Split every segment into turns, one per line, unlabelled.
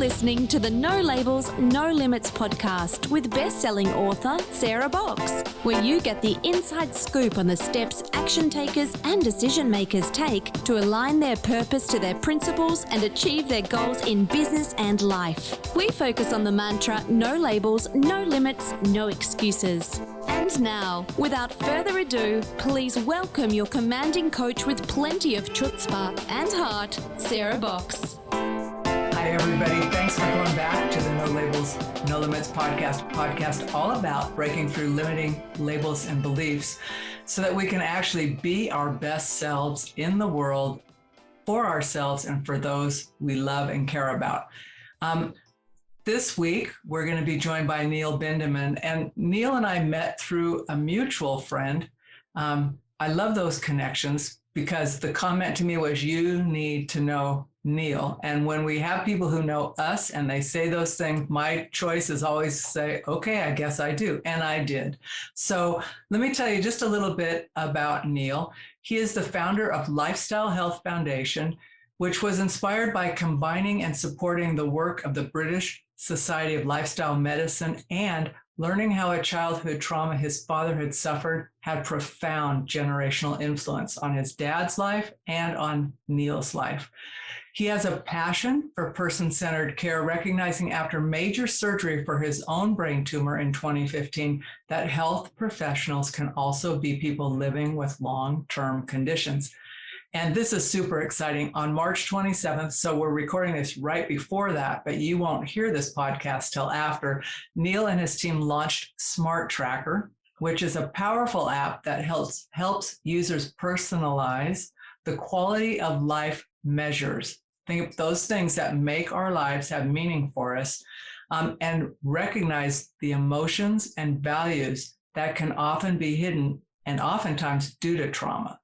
listening to the No Labels, No Limits podcast with best-selling author Sarah Box, where you get the inside scoop on the steps action takers and decision makers take to align their purpose to their principles and achieve their goals in business and life. We focus on the mantra, no labels, no limits, no excuses. And now, without further ado, please welcome your commanding coach with plenty of chutzpah and heart, Sarah Box.
Hi, everybody. Thanks for coming back to the No Labels, No Limits podcast all about breaking through limiting labels and beliefs so that we can actually be our best selves in the world for ourselves and for those we love and care about. This week, we're going to be joined by Neil Bindemann, and Neil and I met through a mutual friend. I love those connections because the comment to me was, you need to know Neil. And when we have people who know us and they say those things, my choice is always to say, okay, I guess I do. And I did. So let me tell you just a little bit about Neil. He is the founder of Lifestyle Health Foundation, which was inspired by combining and supporting the work of the British Society of Lifestyle Medicine and learning how a childhood trauma his father had suffered had profound generational influence on his dad's life and on Neil's life. He has a passion for person-centered care, recognizing after major surgery for his own brain tumor in 2015 that health professionals can also be people living with long-term conditions. And this is super exciting. On March 27th, so we're recording this right before that, but you won't hear this podcast till after, Neil and his team launched SmartTracker, which is a powerful app that helps users personalize the quality of life measures. Think of those things that make our lives have meaning for us, and recognize the emotions and values that can often be hidden and oftentimes due to trauma.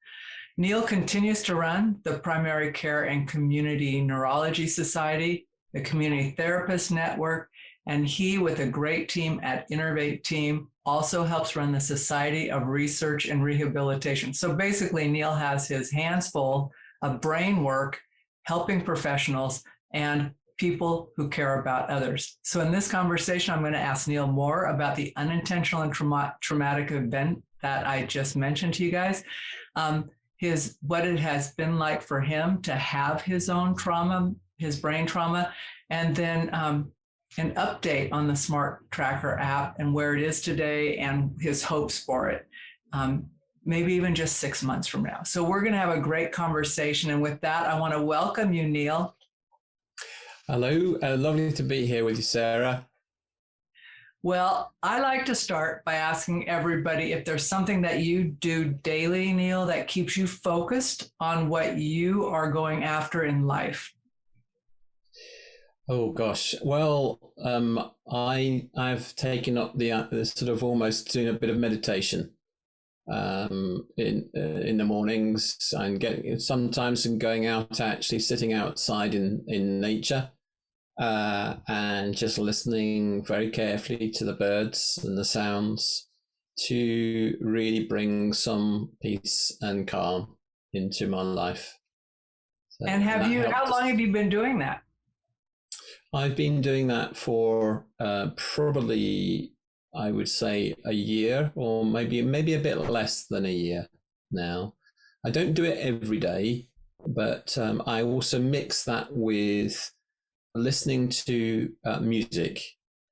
Neil continues to run the Primary Care and Community Neurology Society, the Community Therapist Network, and he, with a great team at Innervate team, also helps run the Society of Research and Rehabilitation. So basically, Neil has his hands full of brain work, helping professionals and people who care about others. So in this conversation, I'm going to ask Neil more about the unintentional and traumatic event that I just mentioned to you guys. What it has been like for him to have his own trauma, his brain trauma, and then an update on the SmartTracker app and where it is today and his hopes for it, maybe even just 6 months from now. So we're going to have a great conversation. And with that, I want to welcome you, Neil.
Hello, lovely to be here with you, Sarah.
Well, I like to start by asking everybody if there's something that you do daily, Neil, that keeps you focused on what you are going after in life.
Oh gosh, well, I've taken up the sort of almost doing a bit of meditation in the mornings, and sometimes going out, actually sitting outside in nature. And just listening very carefully to the birds and the sounds to really bring some peace and calm into my life. So,
and how long have you been doing that?
I've been doing that for probably, I would say, a year, or maybe a bit less than a year now. I don't do it every day, but I also mix that with listening to music.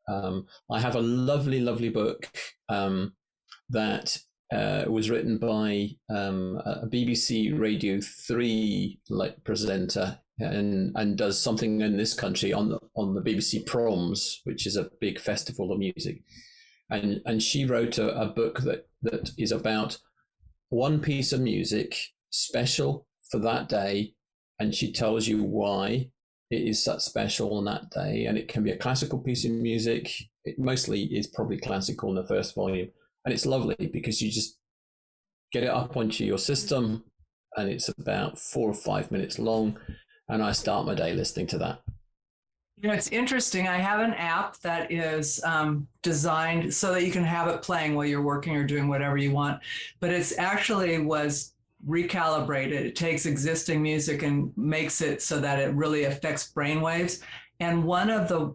I have a lovely book that was written by a BBC Radio 3 presenter and does something in this country on the BBC Proms, which is a big festival of music. And she wrote a book that is about one piece of music special for that day, and she tells you why it is such special on that day. And it can be a classical piece of music. It mostly is probably classical in the first volume. And it's lovely because you just get it up onto your system, and it's about 4 or 5 minutes long. And I start my day listening to that.
You know, it's interesting. I have an app that is designed so that you can have it playing while you're working or doing whatever you want. But it's actually was recalibrated. It takes existing music and makes it so that it really affects brainwaves. And one of the,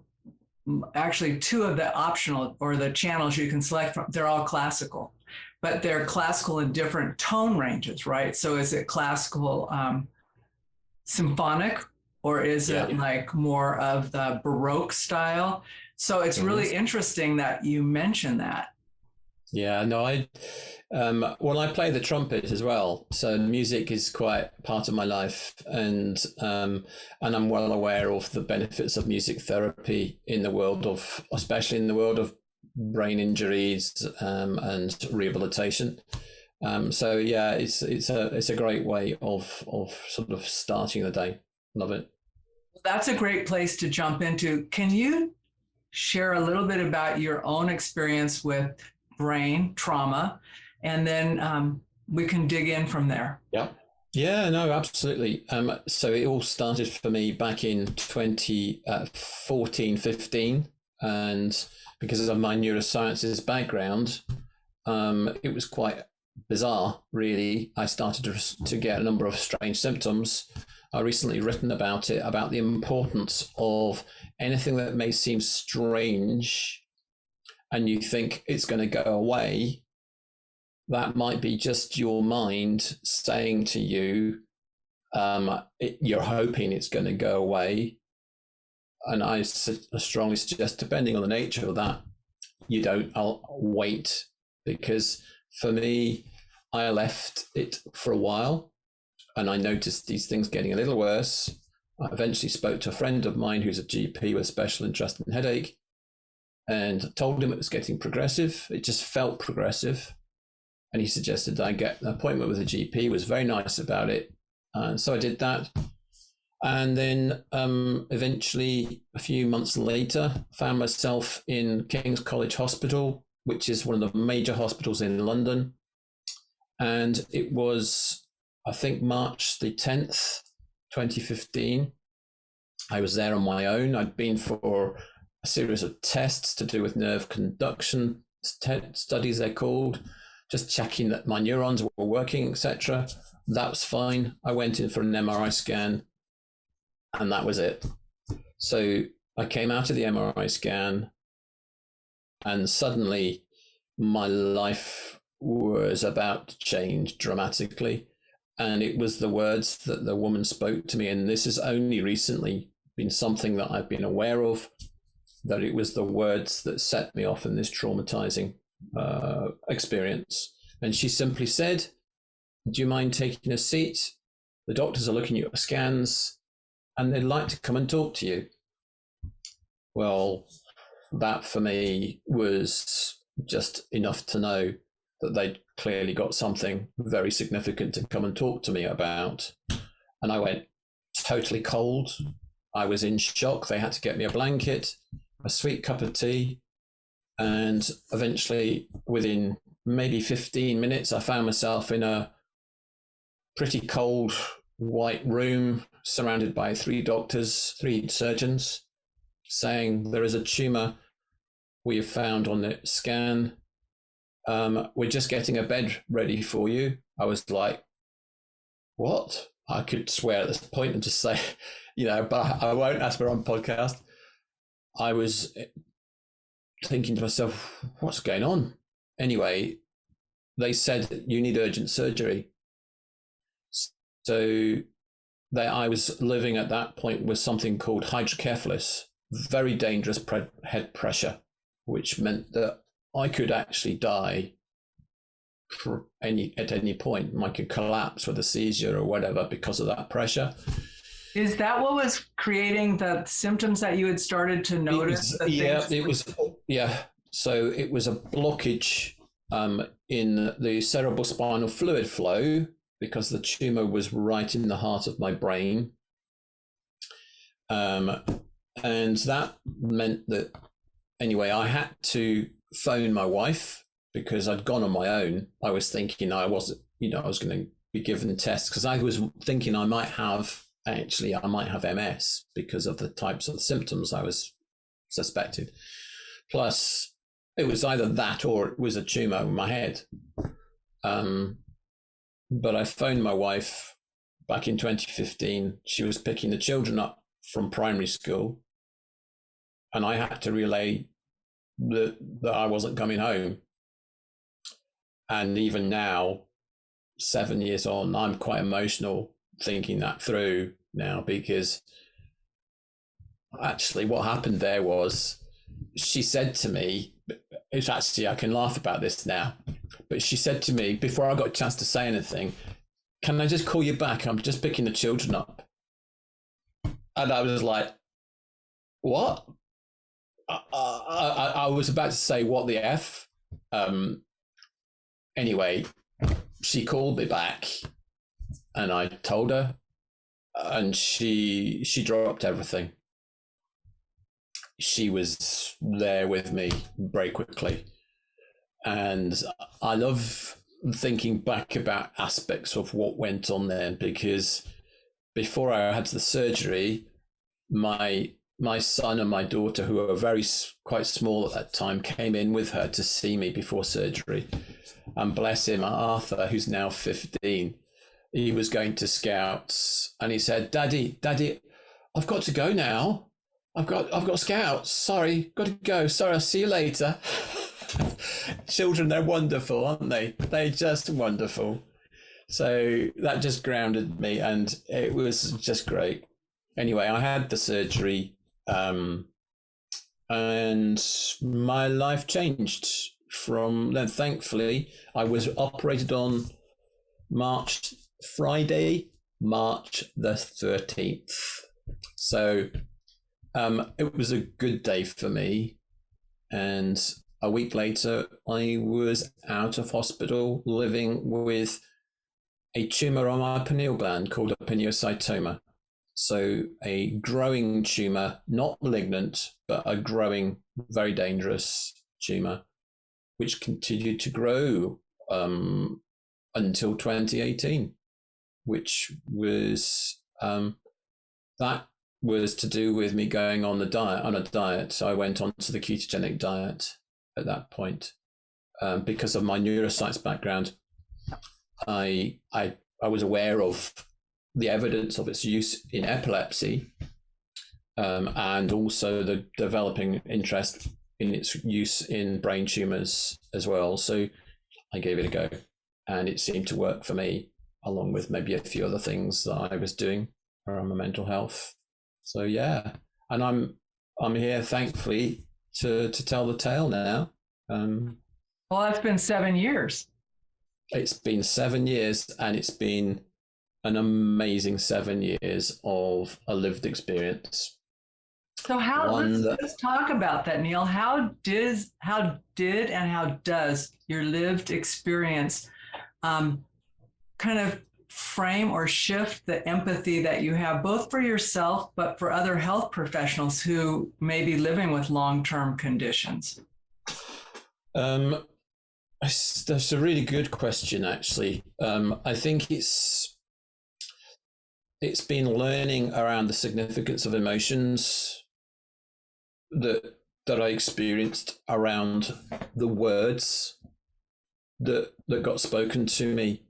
actually two of the optional or the channels you can select from, they're all classical, but they're classical in different tone ranges, right? So is it classical symphonic, or is it like more of the Baroque style? So it's really interesting that you mentioned that.
Yeah, no, well, I play the trumpet as well, so music is quite part of my life, and I'm well aware of the benefits of music therapy in the world of, especially in the world of brain injuries and rehabilitation. So yeah, it's a great way of sort of starting the day. Love it.
That's a great place to jump into. Can you share a little bit about your own experience with brain trauma, and then we can dig in from there?
Yeah, no, absolutely. So it all started for me back in 2014, 15, and because of my neurosciences background, it was quite bizarre, really. I started to get a number of strange symptoms. I recently written about it, about the importance of anything that may seem strange and you think it's going to go away. That might be just your mind saying to you, you're hoping it's going to go away. And I strongly suggest, depending on the nature of that, I'll wait, because for me, I left it for a while and I noticed these things getting a little worse. I eventually spoke to a friend of mine who's a GP with special interest in headache and told him it was getting progressive. It just felt progressive. And he suggested I get an appointment with a GP. He was very nice about it. So I did that. And then eventually, a few months later, found myself in King's College Hospital, which is one of the major hospitals in London. And it was, I think, March the 10th, 2015. I was there on my own. I'd been for a series of tests to do with nerve conduction studies, they're called, just checking that my neurons were working, etc. That was fine. I went in for an MRI scan, and that was it. So I came out of the MRI scan, and suddenly my life was about to change dramatically. And it was the words that the woman spoke to me, and this has only recently been something that I've been aware of, that it was the words that set me off in this traumatizing experience. And she simply said, "Do you mind taking a seat? The doctors are looking at your scans and they'd like to come and talk to you." Well, that for me was just enough to know that they'd clearly got something very significant to come and talk to me about. And I went totally cold. I was in shock. They had to get me a blanket, a sweet cup of tea. And eventually, within maybe 15 minutes, I found myself in a pretty cold white room surrounded by 3 doctors, 3 surgeons, saying, "There is a tumor we have found on the scan. We're just getting a bed ready for you." I was like, what? I could swear at this point and just say, but I won't, as we're on podcast. I was thinking to myself, what's going on? Anyway, they said, "You need urgent surgery." So I was living at that point with something called hydrocephalus, very dangerous head pressure, which meant that I could actually die at any point. I could collapse with a seizure or whatever because of that pressure.
Is that what was creating the symptoms that you had started to notice?
So it was a blockage in the cerebral spinal fluid flow, because the tumor was right in the heart of my brain. And that meant that, anyway, I had to phone my wife because I'd gone on my own. I was thinking I was going to be given tests, because I was thinking I might have MS because of the types of symptoms I was suspected. Plus, it was either that or it was a tumor in my head. But I phoned my wife back in 2015. She was picking the children up from primary school. and I had to relay that I wasn't coming home. And even now, 7 years on, I'm quite emotional thinking that through now, because actually what happened there was, she said to me, it's actually, I can laugh about this now, but she said to me before I got a chance to say anything, can I just call you back? I'm just picking the children up. And I was like, what? I was about to say, what the F? Anyway, she called me back and I told her, and she dropped everything. She was there with me very quickly. And I love thinking back about aspects of what went on there, because before I had the surgery, my son and my daughter, who were quite small at that time, came in with her to see me before surgery. And bless him, Arthur, who's now 15, he was going to Scouts, and he said, Daddy, I've got to go now. I've got Scouts. Sorry, got to go. Sorry, I'll see you later. Children, they're wonderful, aren't they? They're just wonderful. So that just grounded me, and it was just great. Anyway, I had the surgery, and my life changed from then. Thankfully, I was operated on Friday, March the 13th. So it was a good day for me. And a week later, I was out of hospital living with a tumor on my pineal gland called a pineocytoma. So a growing tumor, not malignant, but a growing, very dangerous tumor, which continued to grow until 2018, which was that was to do with me going on a diet. So I went on to the ketogenic diet at that point because of my neuroscience background. I was aware of the evidence of its use in epilepsy, and also the developing interest in its use in brain tumors as well. So I gave it a go, and it seemed to work for me, along with maybe a few other things that I was doing around my mental health. So yeah, and I'm here, thankfully, to tell the tale now.
Well, that's been 7 years.
It's been 7 years, and it's been an amazing 7 years of a lived experience.
So let's talk about that, Neil. How did and how does your lived experience kind of frame or shift the empathy that you have, both for yourself, but for other health professionals who may be living with long-term conditions?
That's a really good question, actually. I think it's been learning around the significance of emotions that I experienced around the words that got spoken to me,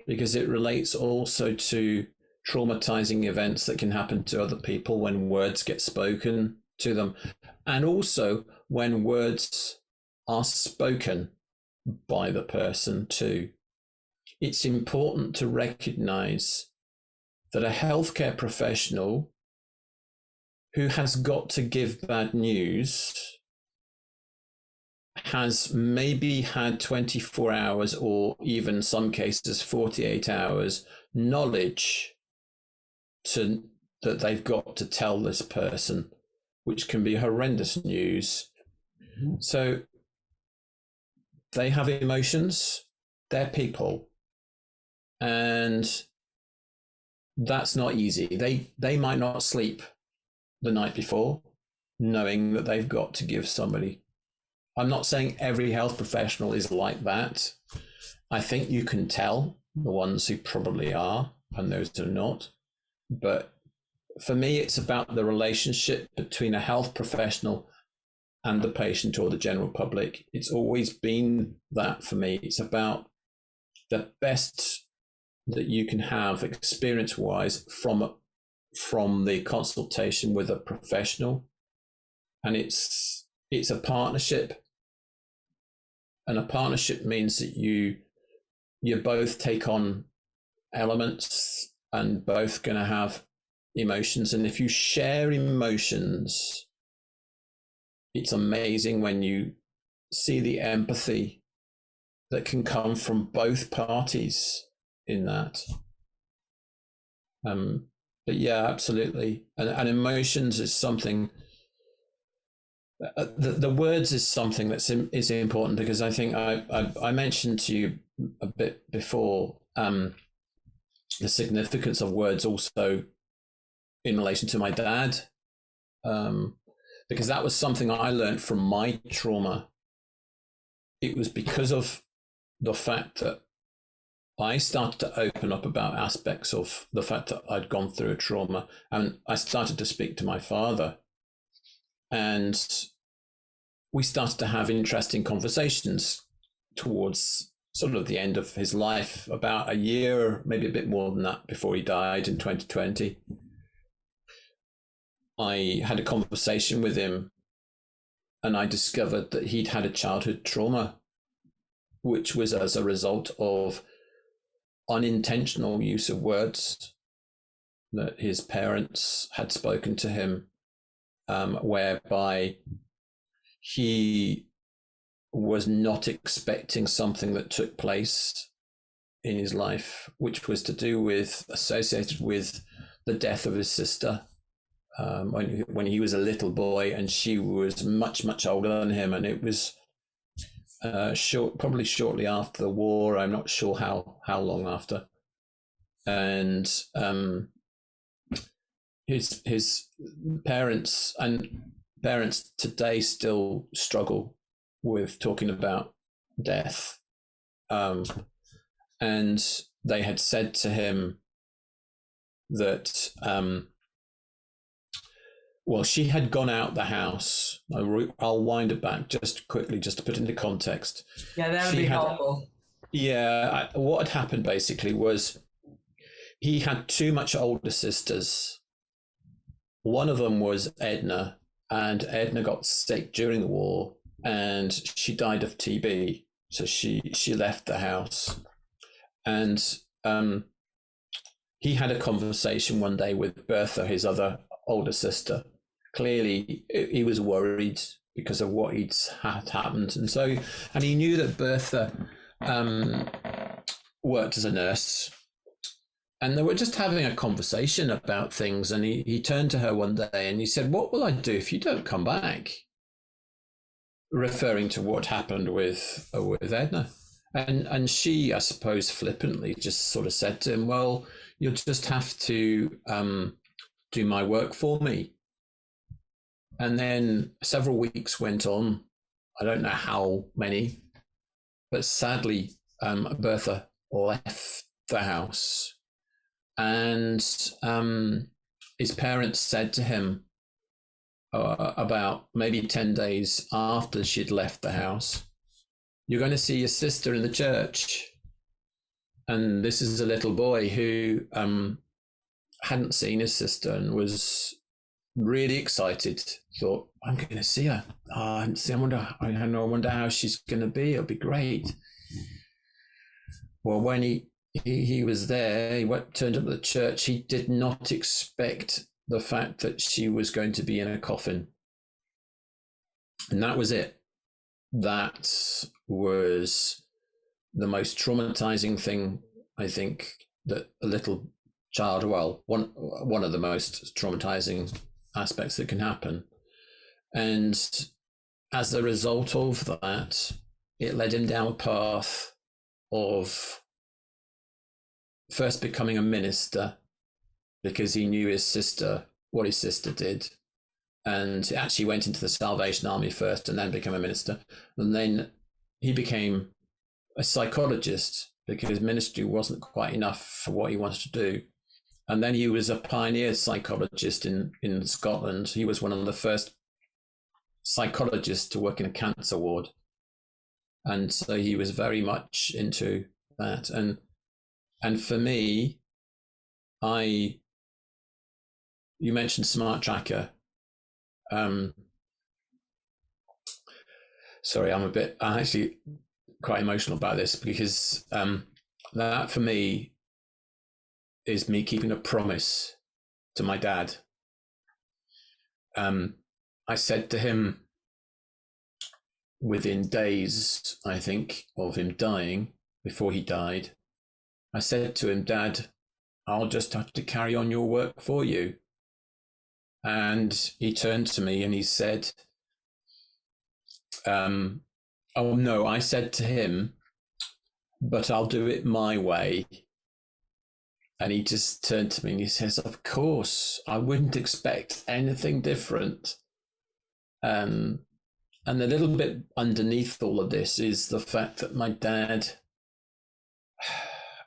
because it relates also to traumatizing events that can happen to other people when words get spoken to them, and also when words are spoken by the person too. It's important to recognize that a healthcare professional who has got to give bad news has maybe had 24 hours, or even some cases 48 hours knowledge that they've got to tell this person, which can be horrendous news. Mm-hmm. So they have emotions, they're people, and that's not easy. They might not sleep the night before, knowing that they've got to give somebody. I'm not saying every health professional is like that. I think you can tell the ones who probably are and those who are not. But for me, it's about the relationship between a health professional and the patient or the general public. It's always been that for me. It's about the best that you can have experience-wise from the consultation with a professional, and it's a partnership. And a partnership means that you both take on elements and both going to have emotions. And if you share emotions, it's amazing when you see the empathy that can come from both parties in that. But yeah, absolutely. And emotions is something, the words is something is important, because I think I mentioned to you a bit before the significance of words also in relation to my dad, because that was something I learned from my trauma. It was because of the fact that I started to open up about aspects of the fact that I'd gone through a trauma, and I started to speak to my father, and we started to have interesting conversations towards sort of the end of his life, about a year, maybe a bit more than that, before he died in 2020. I had a conversation with him, and I discovered that he'd had a childhood trauma, which was as a result of unintentional use of words that his parents had spoken to him, whereby he was not expecting something that took place in his life, which was to do with, associated with the death of his sister, when he was a little boy, and she was much, much older than him. And it was probably shortly after the war. I'm not sure how long after. And his parents today still struggle with talking about death. And they had said to him that, well, she had gone out the house. I'll wind it back just quickly, just to put into context.
Yeah, that would be helpful.
Yeah, what had happened basically was he had two much older sisters. One of them was Edna, and Edna got sick during the war, and she died of TB. So she left the house, and he had a conversation one day with Bertha, his other older sister. Clearly, he was worried because of what had happened, and he knew that Bertha worked as a nurse, and they were just having a conversation about things. And he turned to her one day and he said, "What will I do if you don't come back?" Referring to what happened with Edna. And she, I suppose, flippantly just sort of said to him, "Well, you'll just have to do my work for me." And then several weeks went on. I don't know how many, but sadly, Bertha left the house. And his parents said to him about maybe 10 days after she'd left the house, "You're going to see your sister in the church." And this is a little boy who hadn't seen his sister and was really excited. Thought, "I'm going to see her. I haven't seen her. I wonder how she's going to be. It'll be great." Well, when he was there, he turned up at the church. He did not expect the fact that she was going to be in a coffin. And that was it. That was the most traumatizing thing, I think, that a little child, well, one of the most traumatizing aspects that can happen. And as a result of that, it led him down a path of first becoming a minister, because he knew what his sister did, and actually went into the Salvation Army first and then became a minister. And then he became a psychologist, because ministry wasn't quite enough for what he wanted to do. And then he was a pioneer psychologist in Scotland. He was one of the first psychologists to work in a cancer ward. And so he was very much into that. And for me, you mentioned SmartTracker. Sorry, I'm actually quite emotional about this because that for me is me keeping a promise to my dad. I said to him within days, I think, of him dying, before he died, I said to him, Dad, I'll just have to carry on your work for you. And he turned to me and he said, oh no, I said to him, but I'll do it my way. And he just turned to me and he says, of course, I wouldn't expect anything different. And a little bit underneath all of this is the fact that my dad,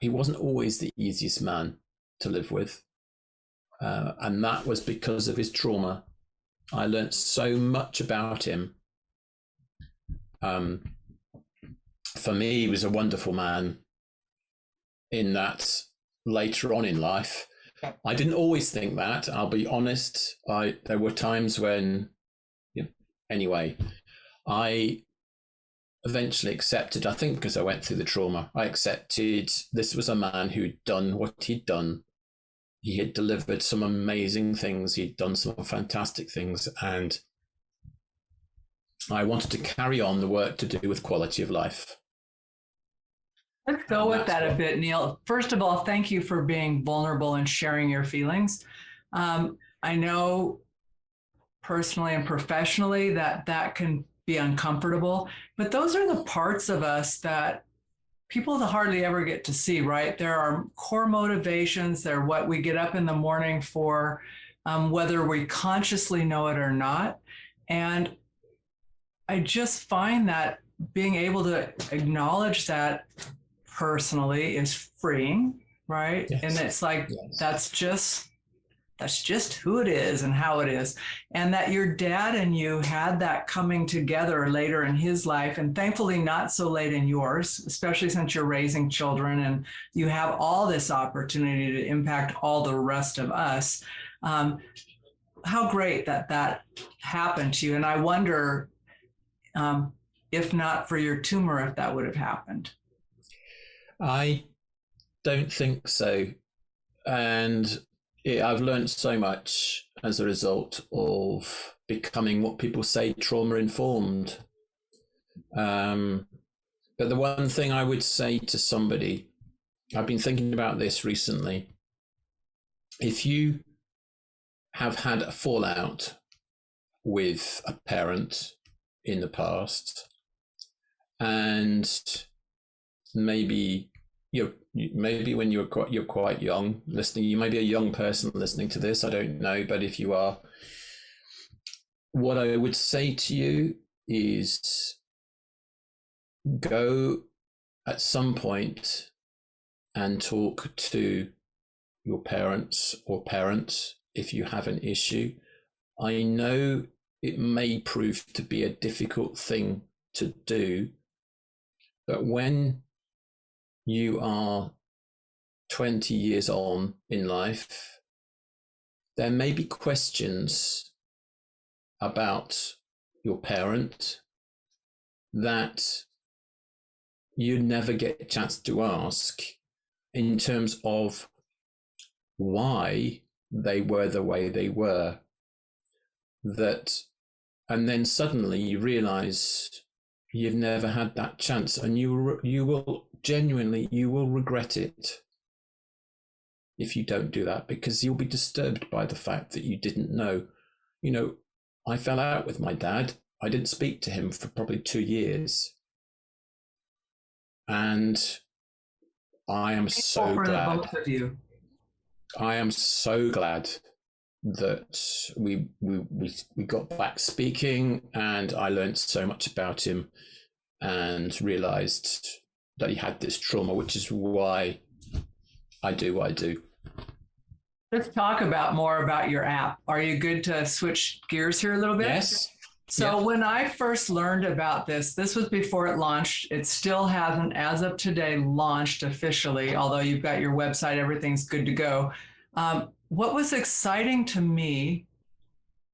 he wasn't always the easiest man to live with. And that was because of his trauma. I learned so much about him. For me, he was a wonderful man in that later on in life. I didn't always think that, I'll be honest. There were times when, anyway, I eventually accepted, I think because I went through the trauma, I accepted this was a man who'd done what he'd done. He had delivered some amazing things. He'd done some fantastic things. And I wanted to carry on the work to do with quality of life.
Let's go with that a bit, Neil. First of all, thank you for being vulnerable and sharing your feelings. I know personally and professionally that can be uncomfortable, but those are the parts of us that people hardly ever get to see, right? There are core motivations. They're what we get up in the morning for, whether we consciously know it or not. And I just find that being able to acknowledge that personally is freeing, right? Yes. And it's like, yes. That's just who it is and how it is. And that your dad and you had that coming together later in his life, and thankfully not so late in yours, especially since you're raising children and you have all this opportunity to impact all the rest of us. How great that happened to you. And I wonder, if not for your tumor, if that would have happened.
I don't think so. And I've learned so much as a result of becoming what people say trauma informed. But the one thing I would say to somebody, I've been thinking about this recently. If you have had a fallout with a parent in the past, and maybe when you're quite young listening, you may be a young person listening to this, I don't know, but if you are, what I would say to you is go at some point and talk to your parents or parent if you have an issue. I know it may prove to be a difficult thing to do, but when you are 20 years on in life, there may be questions about your parent that you never get a chance to ask, in terms of why they were the way they were. And then suddenly you realize you've never had that chance, and you will genuinely regret it if you don't do that, because you'll be disturbed by the fact that you didn't know. I fell out with my dad. I didn't speak to him for probably 2 years. And I am so glad.
Both of you.
I am so glad that we got back speaking, and I learned so much about him and realized that he had this trauma, which is why I do what I do.
Let's talk more about your app. Are you good to switch gears here a little bit?
Yes.
So when I first learned about this was before it launched. It still hasn't, as of today, launched officially, although you've got your website, everything's good to go. What was exciting to me,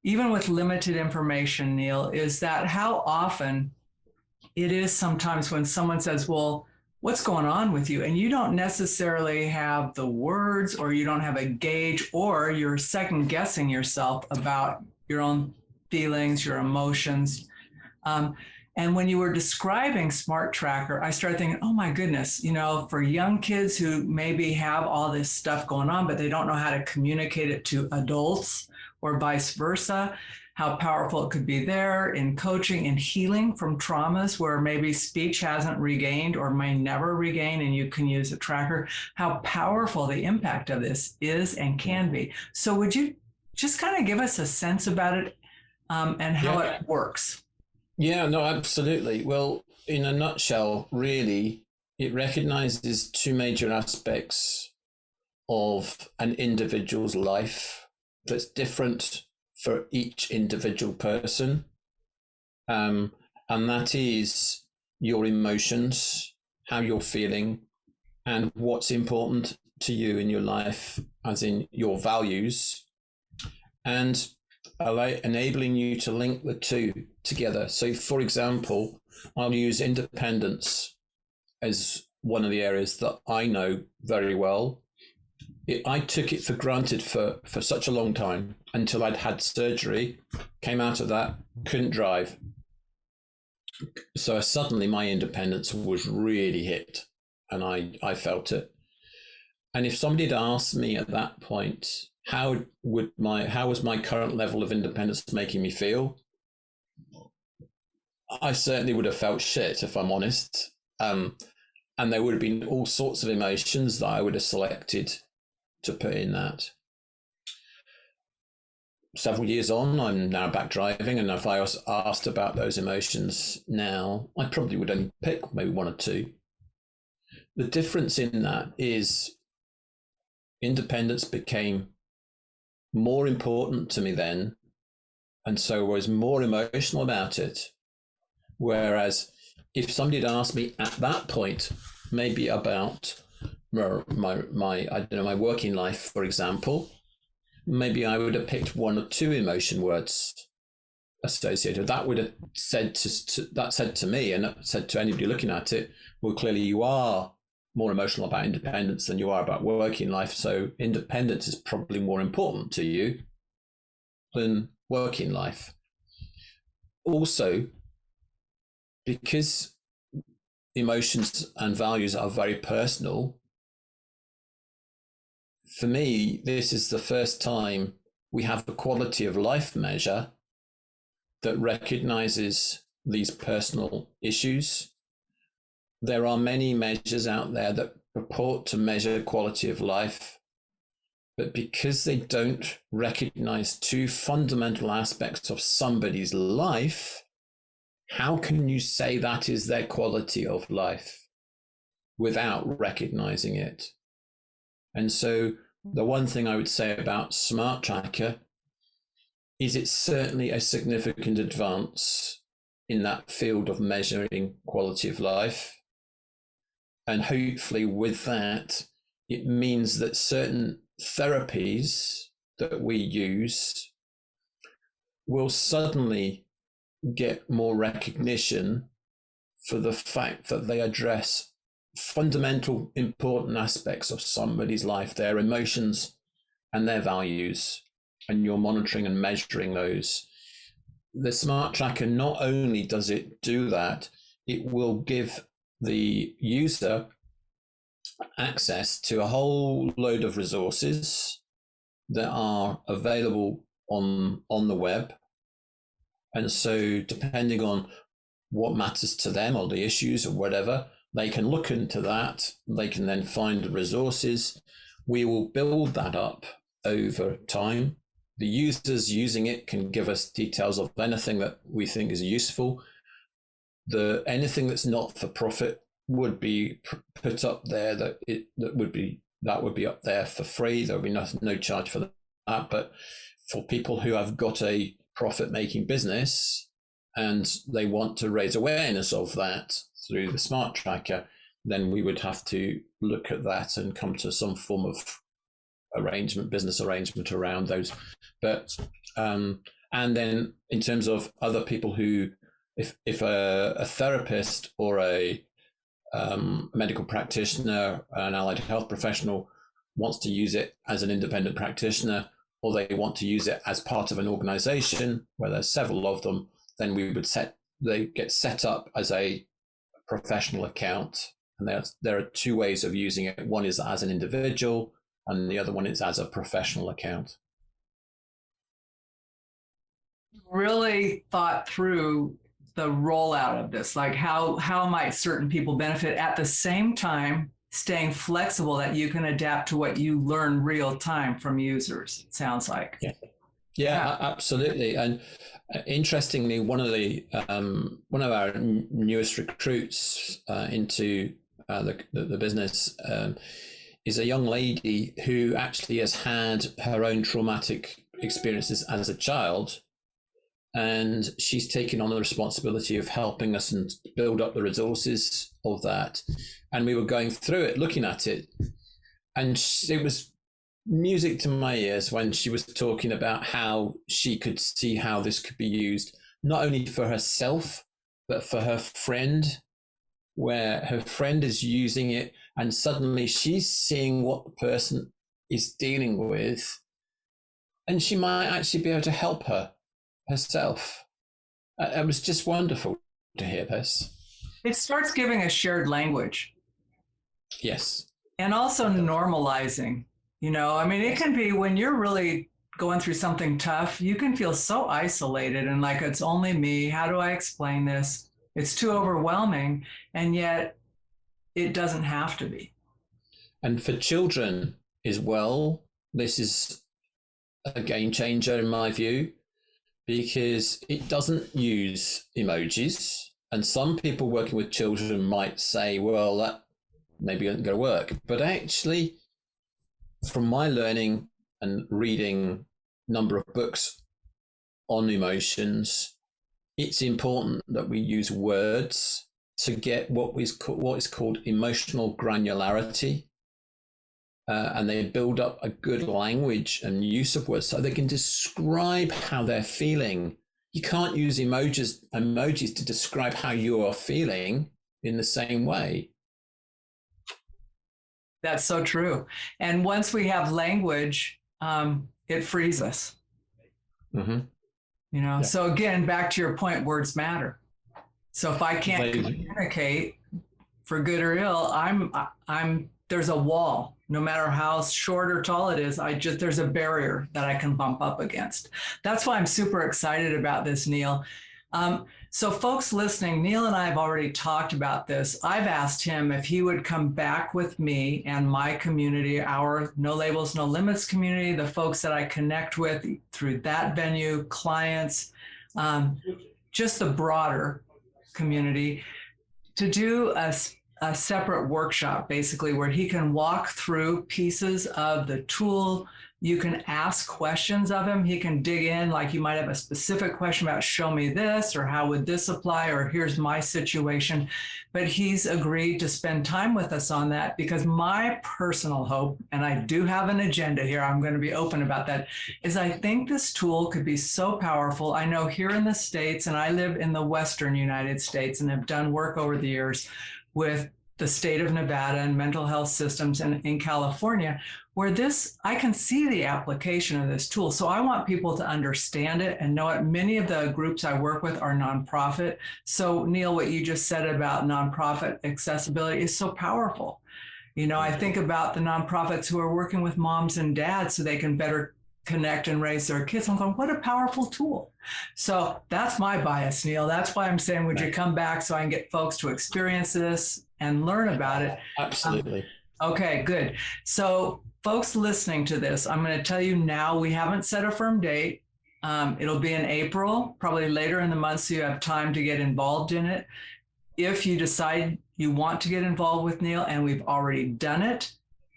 even with limited information, Neil, is that how often it is sometimes when someone says, well, what's going on with you? And you don't necessarily have the words, or you don't have a gauge, or you're second guessing yourself about your own feelings, your emotions. And when you were describing SmartTracker, I started thinking, oh my goodness, for young kids who maybe have all this stuff going on, but they don't know how to communicate it to adults or vice versa, how powerful it could be there in coaching and healing from traumas where maybe speech hasn't regained or may never regain, and you can use a tracker, how powerful the impact of this is and can be. So would you just kind of give us a sense about it and how it works?
Yeah, no, absolutely. Well, in a nutshell, really, it recognizes two major aspects of an individual's life that's different for each individual person. And that is your emotions, how you're feeling, and what's important to you in your life, as in your values, and enabling you to link the two together. So, for example, I'll use independence as one of the areas that I know very well. I took it for granted for such a long time until I'd had surgery, came out of that, couldn't drive. So suddenly my independence was really hit, and I felt it. And if somebody had asked me at that point, how was my current level of independence making me feel? I certainly would have felt shit, if I'm honest. And there would have been all sorts of emotions that I would have selected to put in that. Several years on, I'm now back driving, and if I was asked about those emotions now, I probably would only pick maybe one or two. The difference in that is independence became more important to me then, and so I was more emotional about it. Whereas if somebody had asked me at that point, maybe about my working life, for example, maybe I would have picked one or two emotion words associated. That would have said to me, and said to anybody looking at it, well, clearly you are more emotional about independence than you are about working life. So independence is probably more important to you than working life. Also, because emotions and values are very personal, for me, this is the first time we have a quality of life measure that recognizes these personal issues. There are many measures out there that purport to measure quality of life, but because they don't recognize two fundamental aspects of somebody's life, how can you say that is their quality of life without recognizing it? And so the one thing I would say about SmartTracker is it's certainly a significant advance in that field of measuring quality of life. And hopefully with that, it means that certain therapies that we use will suddenly get more recognition for the fact that they address fundamental important aspects of somebody's life, their emotions and their values, and you're monitoring and measuring those. The SmartTracker, not only does it do that, it will give the user access to a whole load of resources that are available on the web. And so depending on what matters to them or the issues or whatever, they can look into that. They can then find the resources. We will build that up over time. The users using it can give us details of anything that we think is useful. Anything that's not for profit would be put up there. That would be up there for free. There would be no charge for that. But for people who have got a profit-making business and they want to raise awareness of that through the SmartTracker, then we would have to look at that and come to some form of business arrangement around those. But and then in terms of other people who if a therapist or a medical practitioner, an allied health professional wants to use it as an independent practitioner, or they want to use it as part of an organization where there's several of them, then they get set up as a professional account. And there are two ways of using it. One is as an individual, and the other one is as a professional account.
Really thought through the rollout of this, like how might certain people benefit, at the same time staying flexible that you can adapt to what you learn real time from users, it sounds like.
Yeah, absolutely. And interestingly, one of our newest recruits into the business is a young lady who actually has had her own traumatic experiences as a child, and she's taken on the responsibility of helping us and build up the resources of that. And we were going through it, looking at it, and it was music to my ears when she was talking about how she could see how this could be used, not only for herself, but for her friend, where her friend is using it and suddenly she's seeing what the person is dealing with, and she might actually be able to help her herself. It was just wonderful to hear this.
It starts giving a shared language.
Yes.
And also normalizing, I mean, it can be when you're really going through something tough, you can feel so isolated and like, it's only me. How do I explain this? It's too overwhelming. And yet it doesn't have to be. And
for children as well, this is a game changer in my view, because it doesn't use emojis. And some people working with children might say, well, that maybe isn't going to work. But actually, from my learning and reading a number of books on emotions, it's important that we use words to get what is called emotional granularity. And they build up a good language and use of words so they can describe how they're feeling. You can't use emojis to describe how you are feeling in the same way. That's so true. And once we have language, it frees us. Mm-hmm. So again, back to your point, words matter. So if I can't communicate for good or ill, there's a wall. No matter how short or tall it is, there's a barrier that I can bump up against. That's why I'm super excited about this, Neil. So folks listening, Neil and I have already talked about this. I've asked him if he would come back with me and my community, our No Labels, No Limits community, the folks that I connect with through that venue, clients, just the broader community, to do a separate workshop, basically, where he can walk through pieces of the tool. You can ask questions of him. He can dig in, like you might have a specific question about show me this, or how would this apply, or here's my situation. But he's agreed to spend time with us on that, because my personal hope, and I do have an agenda here, I'm going to be open about that, is I think this tool could be so powerful. I know here in the States, and I live in the Western United States and have done work over the years with the state of Nevada and mental health systems in California, where I can see the application of this tool. So I want people to understand it and know it. Many of the groups I work with are nonprofit. So Neil, what you just said about nonprofit accessibility is so powerful. I think about the nonprofits who are working with moms and dads so they can better connect and raise their kids. I'm going, what a powerful tool. So that's my bias, Neil. That's why I'm saying, would you come back so I can get folks to experience this and learn about it? Absolutely.
Okay, good. So folks listening to this, I'm going to tell you now, we haven't set a firm date. It'll be in April, probably later in the month, so you have time to get involved in it. If you decide you want to get involved with Neil and we've already done it,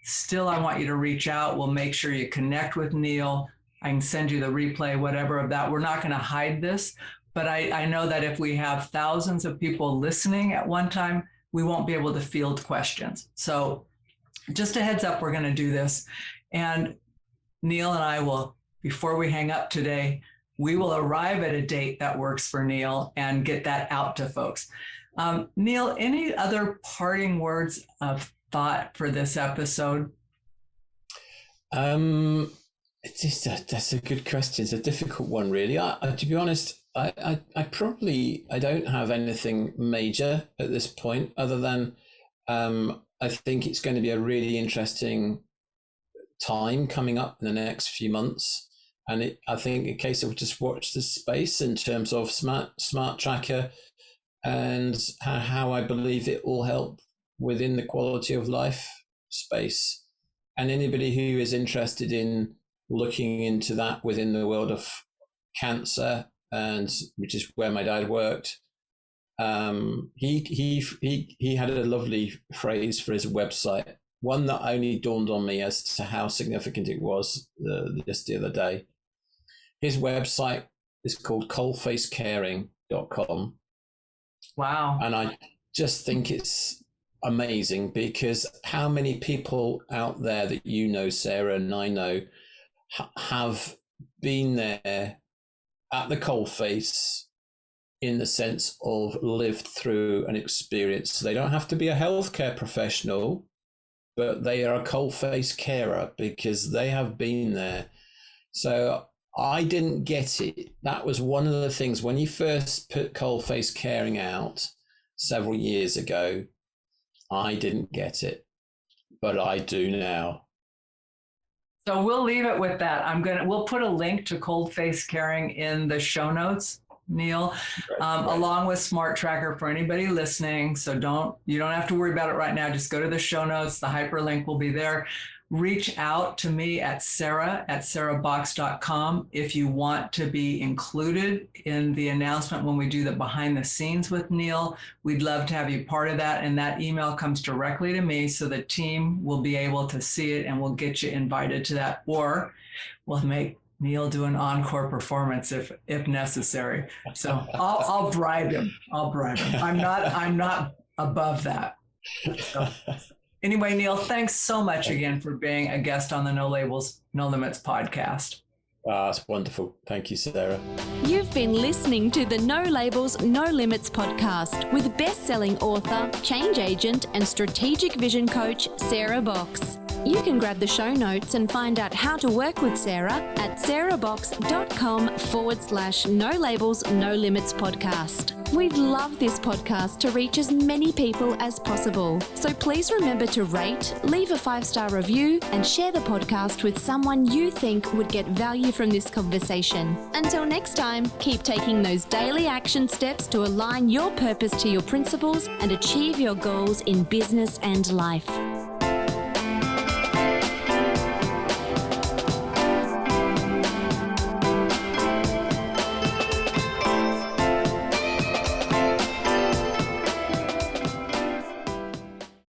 still, I want you to reach out. We'll make sure you connect with Neil. I can send you the replay, whatever of that. We're not going to hide this, but I know that if we have thousands of people listening at one time, we won't be able to field questions. So just a heads up, we're going to do this. And Neil and I will, before we hang up today, we will arrive at a date that works for Neil and get that out to folks. Neil, any other parting words of thought for this episode?
That's a good question. It's a difficult one, really. To be honest, I don't have anything major at this point, other than I think it's going to be a really interesting time coming up in the next few months. And I think a case of just watch the space in terms of SmartTracker and how I believe it will help within the quality of life space. And anybody who is interested in looking into that within the world of cancer, and which is where my dad worked, he had a lovely phrase for his website, one that only dawned on me as to how significant it was just the other day. His website is called coalfacecaring.com.
Wow.
And I just think it's amazing, because how many people out there that you know, Sarah, and I know, have been there at the coalface in the sense of lived through an experience. They don't have to be a healthcare professional, but they are a coalface carer because they have been there. So I didn't get it. That was one of the things when you first put coalface caring out several years ago, I didn't get it, but I do now.
So we'll leave it with that. We'll put a link to Coalface Caring in the show notes, Neil, along with SmartTracker for anybody listening. So you don't have to worry about it right now. Just go to the show notes. The hyperlink will be there. Reach out to me at sarah@sarahbox.com if you want to be included in the announcement when we do the behind the scenes with Neil. We'd love to have you part of that. And that email comes directly to me, so the team will be able to see it and we'll get you invited to that. Or we'll make Neil do an encore performance if necessary. So I'll bribe him. I'm not above that. So. Anyway, Neil, thanks so much again for being a guest on the No Labels, No Limits podcast.
That's wonderful. Thank you, Sarah.
You've been listening to the No Labels, No Limits podcast with best-selling author, change agent, and strategic vision coach, Sarah Box. You can grab the show notes and find out how to work with Sarah at sarahbox.com/No Labels, No Limits podcast. We'd love this podcast to reach as many people as possible. So please remember to rate, leave a 5-star review, and share the podcast with someone you think would get value from this conversation. Until next time, keep taking those daily action steps to align your purpose to your principles and achieve your goals in business and life.